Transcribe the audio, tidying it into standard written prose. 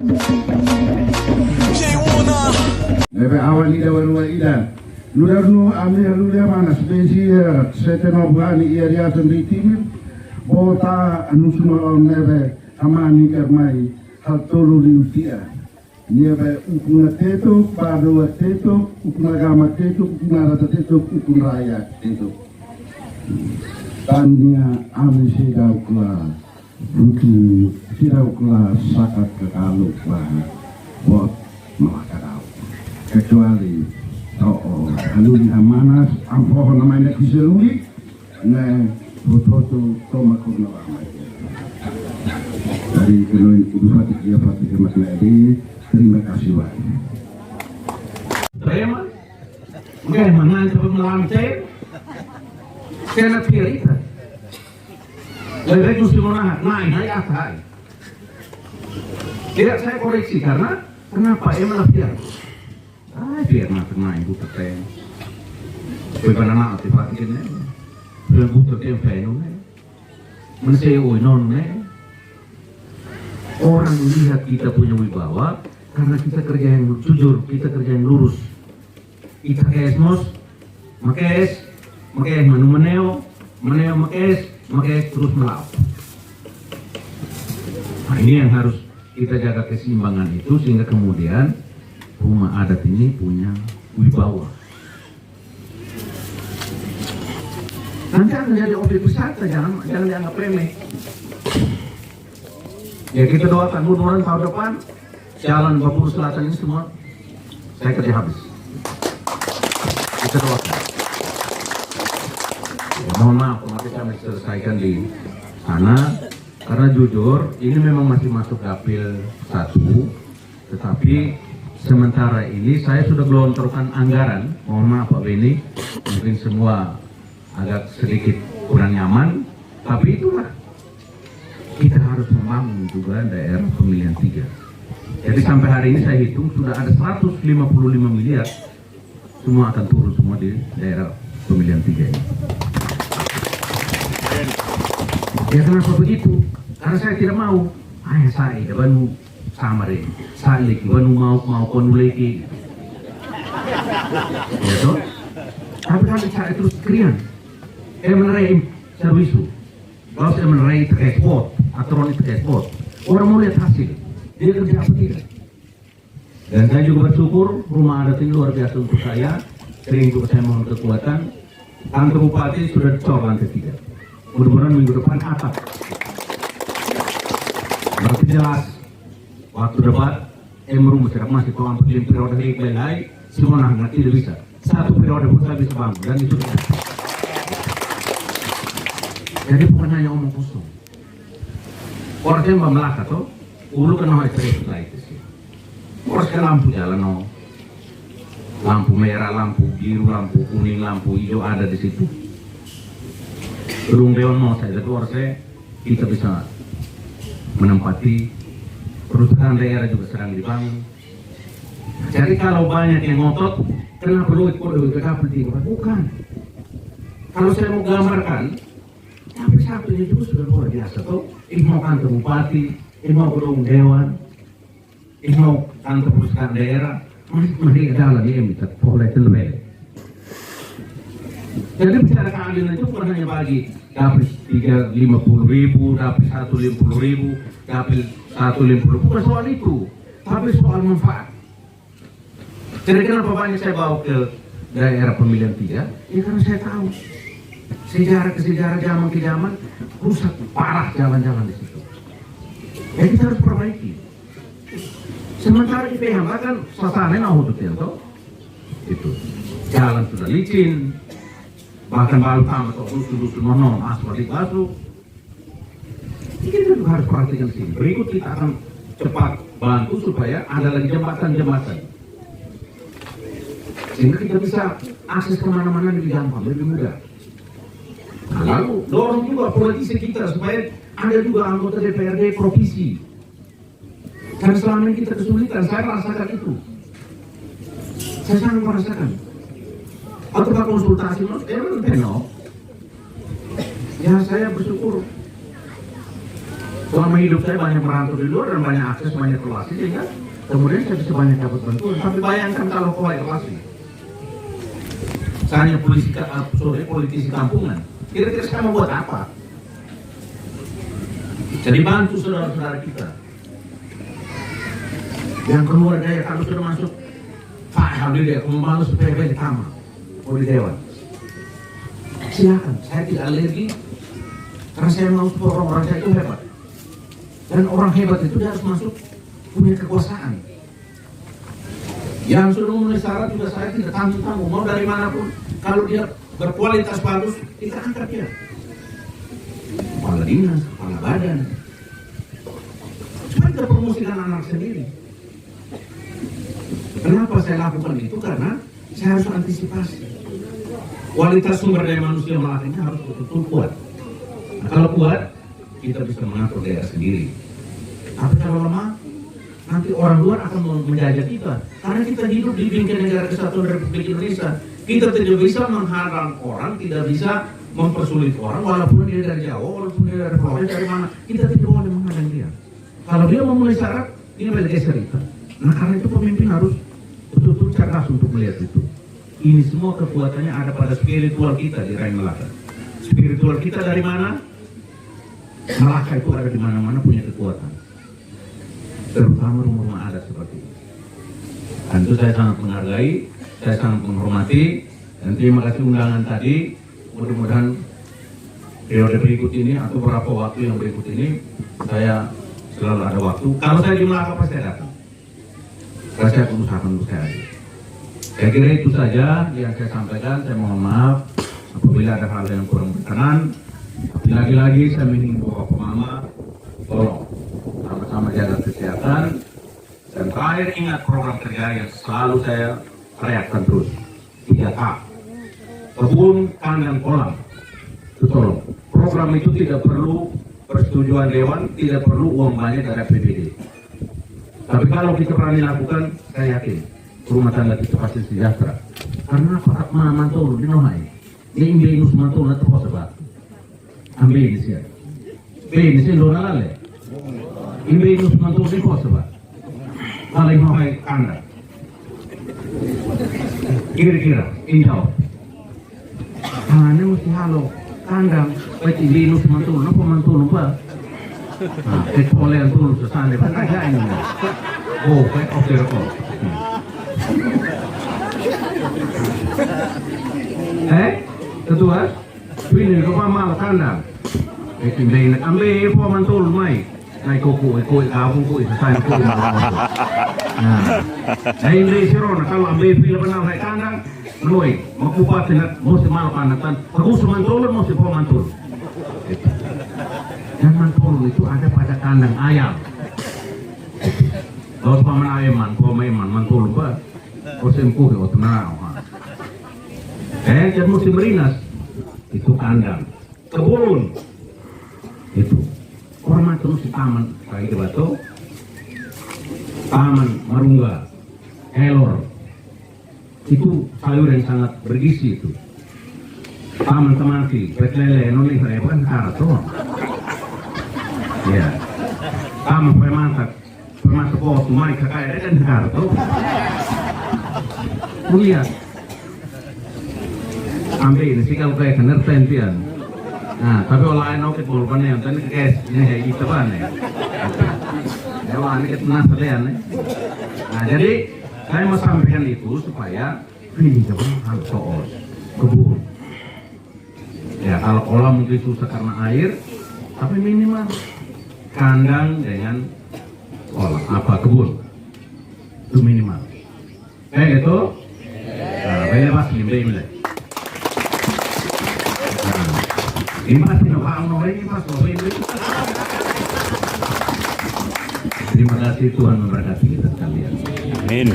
Ebe awal ida warua ida. Ludarnu amni lulia mana spesi seteno buani ia dia sendiri timir. Bota anusma nebe amani kermai hal tolu liutia. Nebe ukuna teto, pado teto, ukuna gama teto, ukuna rata teto, ukuna raya teto. Tanya amni sidau kula. Mungkin sidau kula sakat kekalu kula. Bot malakadau. Kecuali haluli amanas ampoho namanya kiselui ne foto toma kuna ramai dari keloin Bupati Kia Fatih Hemat Nadi. Terima kasih banyak. Terima. Enggak mangan sebelum melantai. Saya pilih. Lebih mesti menahan. Naik atas. Tidak saya koreksi karena kenapa emang biar. Biar nak naik butuh teh. Bukan anak tiba ini. Bukan butuh teh fenu. Menseoi non orang lihat kita punya wibawa karena kita kerja yang jujur, kita kerja yang lurus. Kita esmos, makes meneo, makes terus melaut. Nah, ini yang harus kita jaga keseimbangan itu sehingga kemudian rumah adat ini punya wibawa. Nanti akan jadi objek wisata, jangan dianggap remeh. Ya kita doakan mudah-mudahan tahun depan jalan Bapur Selatan ini semua saya kerja habis. Kita doakan. Ya, mohon maaf nanti kami selesaikan di sana karena jujur ini memang masih masuk dapil 1, tetapi sementara ini saya sudah gelontorkan anggaran. Mohon maaf Pak Beni, mungkin semua agak sedikit kurang nyaman, tapi itulah kita harus membangun juga daerah pemilihan 3. Jadi sampai hari ini saya hitung sudah ada 155 miliar semua akan turun semua di daerah pemilihan 3 ini. Ya kenapa begitu? Karena saya tidak mau. Ayah saya, banu sama deh. Saya lagi, banu mau konu lagi. Ya toh? Tapi kalau saya terus krian, menerai servisu. Kalau saya menerai ekspor, aturan itu ekspor, orang mau lihat hasil, dia kerja apa tidak. Dan saya juga bersyukur rumah adat ini luar biasa untuk saya. Sering juga saya mohon kekuatan. Kantor Bupati sudah dicor lantai 3. Mudah-mudahan minggu depan atap. Berarti jelas waktu debat rumah masih kurang periode lagi semua nggak tidak bisa. Satu periode pun saya bisa bangun dan itu. Jadi bukan hanya omong kosong. Orang yang melaka tuh, ulu kena cerita lah itu sih. Orang ke lampu jalan lampu merah, lampu biru, lampu kuning, lampu hijau ada di situ. Gedung Dewan mau saya itu saya kita bisa menempati perusahaan daerah juga sedang dibangun. Jadi kalau banyak yang ngotot, kenapa duit bukan. Kalau saya mau gambarkan. Tapi satunya juga sudah luar biasa tuh. Ini mau kantor bupati, ini mau gedung dewan, ini mau kantor perusahaan daerah, masih ada lagi yang bisa boleh terlebih. Jadi bicara keadilan itu bukan hanya bagi dapil 350.000, dapil 150.000, dapil 150.000, bukan soal itu, tapi soal manfaat. Jadi kenapa banyak saya bawa ke daerah pemilihan 3? Ya karena saya tahu. Sejarah ke sejarah, zaman ke zaman, rusak parah jalan-jalan di situ. Ya kita harus perbaiki. Sementara di PHM kan suasananya nahu tuh itu jalan sudah licin, bahkan baru sama atau dusun monon aspal dibasuh. Kita juga harus perhatikan sini. Berikut kita akan cepat bantu supaya ada lagi jembatan-jembatan, sehingga kita bisa akses kemana-mana lebih gampang, lebih mudah. Nah, lalu dorong juga politisi kita supaya ada juga anggota DPRD provinsi. Karena selama ini kita kesulitan, saya merasakan itu. Saya sangat merasakan. Atau konsultasi, ya saya bersyukur Selama hidup saya banyak merantau di luar dan banyak akses, banyak relasi, sehingga kemudian saya bisa banyak dapat bantuan. Tapi bayangkan kalau kau relasi, saya hanya politisi kampungan, kira-kira saya mau buat apa? Jadi bantu saudara-saudara kita yang keluar daya, kalau sudah masuk faham dia membangun supaya di kamar atau di dewan, silakan. Saya tidak alergi karena saya mau support orang-orang saya itu hebat, dan orang hebat itu dia harus masuk punya kekuasaan. Yang sudah memenuhi syarat juga saya tidak tanggung-tanggung, mau dari manapun, kalau dia berkualitas bagus kita angkat dia, kepala dinas, kepala badan, cuma kita promosikan anak sendiri. Kenapa saya lakukan itu? Karena saya harus antisipasi. Kualitas sumber daya manusia Melakanya harus betul-betul kuat. Nah, kalau kuat, kita bisa mengatur daerah sendiri. Tapi kalau lemah, nanti orang luar akan menjajah kita. Karena kita hidup di bingkai negara kesatuan Republik Indonesia. Kita tidak bisa menghadang orang, tidak bisa mempersulit orang, walaupun dia dari Jawa, walaupun dia dari Flores, dari mana. Kita tidak boleh menghadang dia. Kalau dia memenuhi syarat, ini beda cerita. Nah, karena itu pemimpin harus betul-betul cerdas untuk melihat itu. Ini semua kekuatannya ada pada spiritual kita di Rakyat Melaka. Spiritual kita dari mana? Melaka itu ada di mana-mana punya kekuatan. Terutama rumah-rumah adat seperti ini. Tentu saya sangat menghargai, saya sangat menghormati, dan terima kasih undangan tadi. Mudah-mudahan periode berikut ini atau beberapa waktu yang berikut ini saya selalu ada waktu. Kalau saya di Melaka pasti saya datang. Saya usahakan untuk saya. Saya kira itu saja yang saya sampaikan. Saya mohon maaf apabila ada hal yang kurang berkenan. Tapi lagi-lagi saya menghimbau Bapak Mama, tolong sama-sama jaga kesehatan. Dan terakhir ingat program kerja yang selalu saya teriakkan terus, 3K. Kebun, kandang, kolam. Itu tolong. Program itu tidak perlu persetujuan Dewan, tidak perlu uang banyak dari APBD. Tapi kalau kita berani lakukan, saya yakin rumah tangga kita pasti sejahtera. Karena apa? Mantau di Nohai. Dia ingin mantau nanti apa sebab? Ambil ini sih. Ini sih lona lale. Ingin mantau di apa sebab? Kalau Nohai kandang. Kira-kira, injau. Ini mesti halo kandang. Baik ingin mantau, napa mantau napa? Oleh itu sesane aja ini. Oh, oke. Kedua, pilih ke pamal kandang. Tinggal nak ambil apa mantul mai. Naik kau kabung sesane kau. Nah, ini sirona kalau ambil pilih benar naik kandang, noi, makupat nak mesti mal kandang. Terus mantul mesti apa mantul. Dan mantul itu ada pada kandang ayam. Kalau paman ayam, paman mantul apa? Musim kuh atau tenang. Jadi musim berinas itu kandang. Kebun itu. Orang macam si taman kayak batu, taman marungga, elor. Itu sayur yang sangat bergizi itu. Taman temaki, petlele, noni kan karat tuh. Ya, taman pemasak kok mai kakak kan kartu. Melihat, ambil ini sih kalau kayak kener tentian. Nah, tapi olahan oke korban yang tadi guys, ini kayak gitu kan ya. Dewa ini kita penasaran ya. Nah, jadi saya mau sampaikan itu supaya ini harus soal kebun. Ya, kalau kolam mungkin susah karena air, tapi minimal kandang dengan kolam apa kebun itu minimal. Itu bebas nimbe. Ini pasti ini pas terima kasih Tuhan memberkati kita sekalian. Amin.